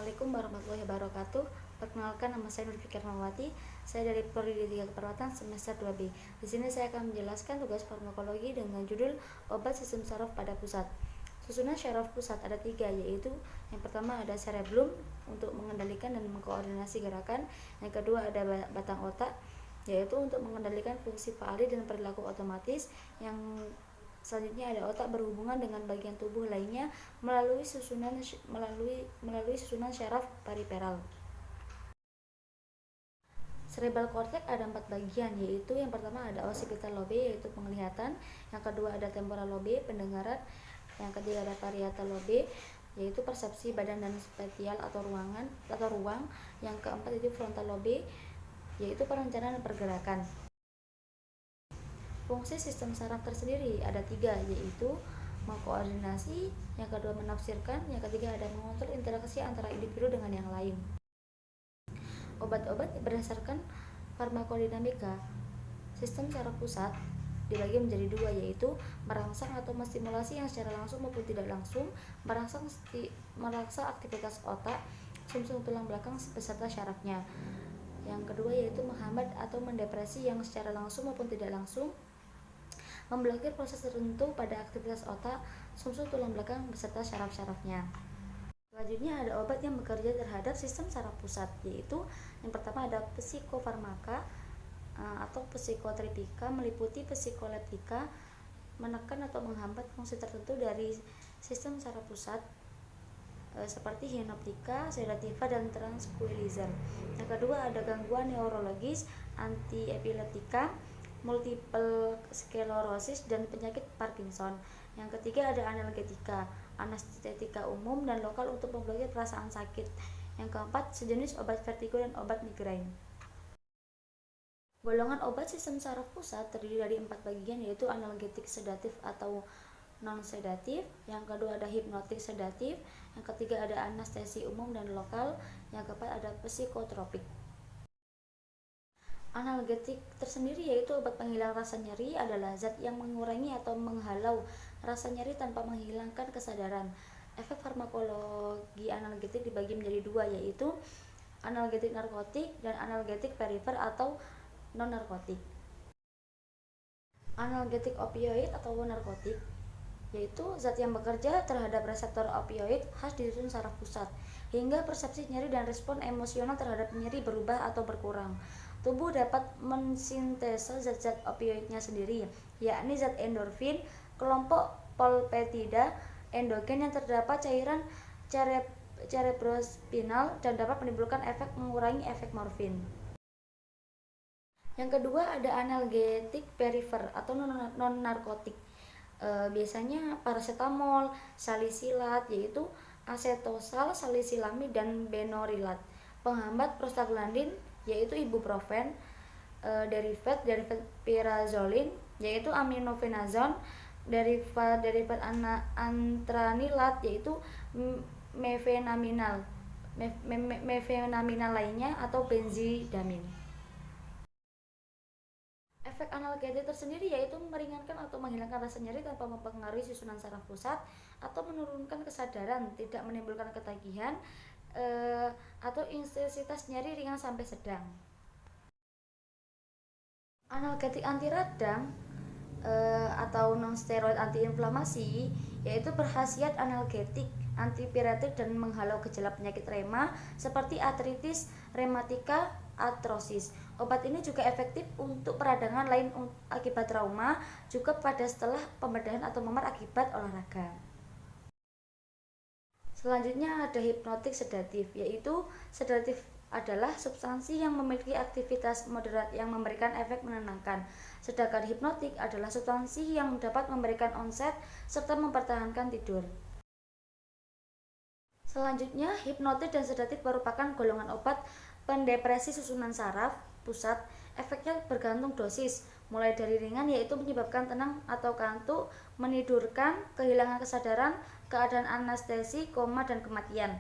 Assalamualaikum warahmatullahi wabarakatuh. Perkenalkan, nama saya Nur Fikir Mawati. Saya dari Prodi 3 Keperawatan semester 2B. Di sini saya akan menjelaskan tugas farmakologi dengan judul obat sistem saraf pada pusat. Susunan syaraf pusat ada 3, yaitu yang pertama ada cerebellum untuk mengendalikan dan mengkoordinasi gerakan. Yang kedua ada batang otak, yaitu untuk mengendalikan fungsi faali dan perilaku otomatis. Yang selanjutnya ada otak berhubungan dengan bagian tubuh lainnya melalui susunan syaraf periferal. Cerebral cortex ada 4 bagian, yaitu yang pertama ada occipital lobe yaitu penglihatan, yang kedua ada temporal lobe pendengaran, yang ketiga ada parietal lobe yaitu persepsi badan dan spatial atau ruang, yang keempat itu frontal lobe yaitu perencanaan dan pergerakan. Fungsi sistem saraf tersendiri ada 3, yaitu mengkoordinasi, yang kedua menafsirkan, yang ketiga ada mengontrol interaksi antara individu dengan yang lain. Obat-obat berdasarkan farmakodinamika sistem saraf pusat dibagi menjadi 2, yaitu merangsang atau menstimulasi yang secara langsung maupun tidak langsung, merangsang aktivitas otak, sumsum tulang belakang beserta syarafnya. Yang kedua yaitu menghambat atau mendepresi yang secara langsung maupun tidak langsung, memblokir proses tertentu pada aktivitas otak, sumsum tulang belakang beserta syaraf-syarafnya. Selanjutnya ada obat yang bekerja terhadap sistem saraf pusat, yaitu yang pertama ada psikofarmaka atau psikotripika, meliputi psikoleptika, menekan atau menghambat fungsi tertentu dari sistem saraf pusat seperti hinoptika, sedativa, dan tranquilizer. Yang kedua ada gangguan neurologis, antiepileptika, multiple sklerosis, dan penyakit Parkinson. Yang ketiga ada analgetika, anestetika umum dan lokal untuk memblokir perasaan sakit. Yang keempat sejenis obat vertigo dan obat migrain. Golongan obat sistem saraf pusat terdiri dari 4 bagian, yaitu analgetik sedatif atau non-sedatif, yang kedua ada hipnotik sedatif, yang ketiga ada anestesi umum dan lokal, yang keempat ada psikotropik. Analgetik tersendiri yaitu obat penghilang rasa nyeri, adalah zat yang mengurangi atau menghalau rasa nyeri tanpa menghilangkan kesadaran. Efek farmakologi analgetik dibagi menjadi 2, yaitu analgetik narkotik dan analgetik perifer atau non-narkotik. Analgetik opioid atau narkotik yaitu zat yang bekerja terhadap reseptor opioid khas di sistem saraf pusat, hingga persepsi nyeri dan respon emosional terhadap nyeri berubah atau berkurang. Tubuh dapat mensintesa zat-zat opioidnya sendiri, yakni zat endorfin, kelompok polpeptida endogen yang terdapat cairan cerebrospinal dan dapat menimbulkan efek mengurangi efek morfin. Yang kedua ada analgetik perifer atau non-narkotik. Biasanya paracetamol, salisilat yaitu acetosal, salisilamid, dan benorilat. Penghambat prostaglandin yaitu ibuprofen, derivat pirazolin yaitu aminofenazon, derivat antranilat yaitu mefenaminal lainnya atau benzidamin. Efek analgetik tersendiri yaitu meringankan atau menghilangkan rasa nyeri tanpa mempengaruhi susunan saraf pusat atau menurunkan kesadaran, tidak menimbulkan ketagihan atau intensitas nyeri ringan sampai sedang. Analgetik anti radang atau non-steroid antiinflamasi yaitu berkhasiat analgetik, antipiretik, dan menghalau gejala penyakit rema seperti artritis rematika, artrosis. Obat ini juga efektif untuk peradangan lain akibat trauma, juga pada setelah pembedahan atau memar akibat olahraga. Selanjutnya ada hipnotik sedatif, yaitu sedatif adalah substansi yang memiliki aktivitas moderat yang memberikan efek menenangkan. Sedangkan hipnotik adalah substansi yang dapat memberikan onset serta mempertahankan tidur. Selanjutnya, hipnotik dan sedatif merupakan golongan obat pendepresi susunan saraf pusat. Efeknya bergantung dosis, mulai dari ringan yaitu menyebabkan tenang atau kantuk, menidurkan, kehilangan kesadaran, keadaan anestesi, koma, dan kematian.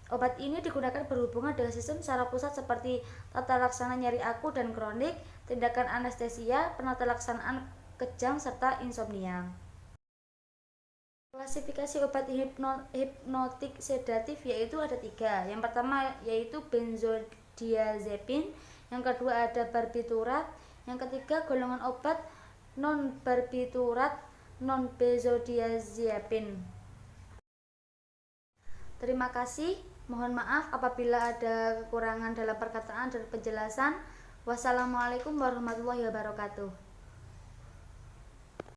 Obat ini digunakan berhubungan dengan sistem saraf pusat seperti tata laksana nyeri akut dan kronik, tindakan anestesia, penata laksanaan kejang, serta insomnia. Klasifikasi obat hipnotik sedatif yaitu ada 3. Yang pertama yaitu benzodiazepin, yang kedua ada barbiturat, yang ketiga golongan obat non barbiturat non benzodiazepin. Terima kasih. Mohon maaf apabila ada kekurangan dalam perkataan dan penjelasan. Wassalamualaikum warahmatullahi wabarakatuh.